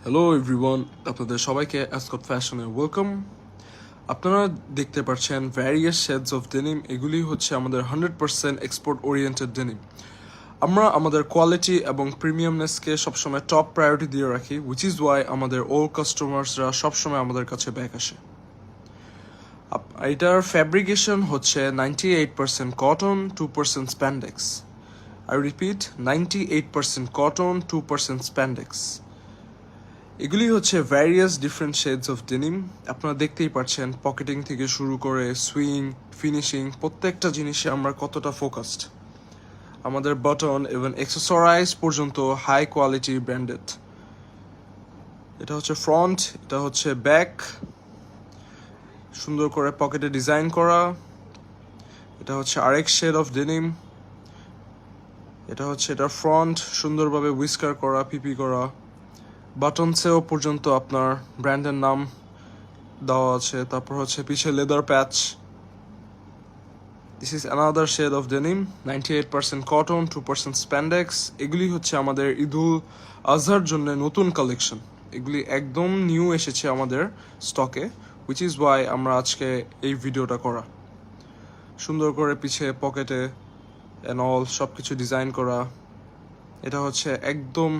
Hello everyone, আপনাদের সবাইকে অ্যাসকট ফ্যাশনে ওয়েলকাম। আপনারা দেখতে পাচ্ছেন ভ্যারিয়াস শেডস অফ ডেনিম। এগুলি হচ্ছে আমাদের 100% এক্সপোর্ট ওরিয়েন্টেড ডেনিম। আমরা আমাদের কোয়ালিটি এবং প্রিমিয়ামনেসকে সবসময় টপ প্রায়োরিটি দিয়ে রাখি, উইচ ইজ ওয়াই আমাদের ওল্ড কাস্টমার্সরা সবসময় আমাদের কাছে ব্যাক আসে। এটার ফ্যাব্রিকেশন হচ্ছে 98% cotton, 2% spandex. I repeat, 98% cotton, 2% spandex. এগুলি হচ্ছে various different shades of denim. আপনারা দেখতেই পাচ্ছেন পকেটিং থেকে শুরু করে সুইং, ফিনিশিং, প্রত্যেকটা জিনিসে আমরা কতটা ফোকাসড। আমাদের বাটন এবং এক্সেসরাইজ পর্যন্ত হাই কোয়ালিটি ব্র্যান্ডেড। এটা হচ্ছে ফ্রন্ট, এটা হচ্ছে ব্যাক, সুন্দর করে পকেটে ডিজাইন করা। এটা হচ্ছে আরেক শেড অফ ডেনিম। এটা হচ্ছে এটা ফ্রন্ট, সুন্দরভাবে উইস্কার করা, পিপি করা। বাটনসেও পর্যন্ত আপনার ব্র্যান্ডের নাম দেওয়া আছে। তারপর হচ্ছে পিছে leather patch. This is another shade of denim, 98% cotton, 2% spandex. এগুলি হচ্ছে আমাদের ঈদুল আজহার জন্য নতুন কালেকশন। এগুলি একদম নিউ এসেছে আমাদের স্টকে, উইচ ইজ ওয়াই আমরা আজকে এই ভিডিওটা করা। সুন্দর করে পিছে পকেটে অ্যান্ড অল সব কিছু ডিজাইন করা। এটা হচ্ছে একদম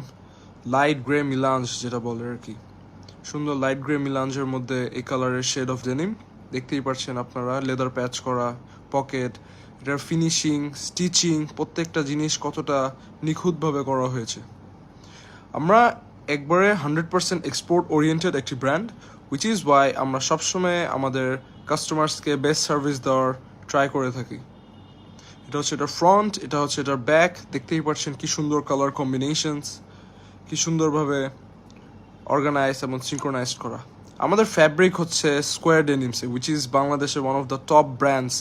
লাইট গ্রে মিলাঞ্জ, যেটা বলে আর কি। সুন্দর লাইট গ্রে মিলাঞ্জের মধ্যে এই কালারের শেড অফ ডেনিম। দেখতেই পাচ্ছেন আপনারা, লেদার প্যাচ করা, পকেট, এটার ফিনিশিং, স্টিচিং, প্রত্যেকটা জিনিস কতটা নিখুঁতভাবে করা হয়েছে। আমরা একবারে 100% এক্সপোর্ট ওরিয়েন্টেড একটি ব্র্যান্ড, উইচ ইজ ওয়াই আমরা সবসময় আমাদের কাস্টমার্সকে বেস্ট সার্ভিস দেওয়ার ট্রাই করে থাকি। এটা হচ্ছে এটার ফ্রন্ট, এটা হচ্ছে এটার ব্যাক। দেখতেই পাচ্ছেন কি সুন্দর কালার কম্বিনেশনস, কি সুন্দরভাবে অর্গানাইজ এবং সিনক্রোনাইজড করা। আমাদের ফ্যাব্রিক হচ্ছে স্কোয়ার ডেনিমসে, উইচ ইজ বাংলাদেশের one of the top brands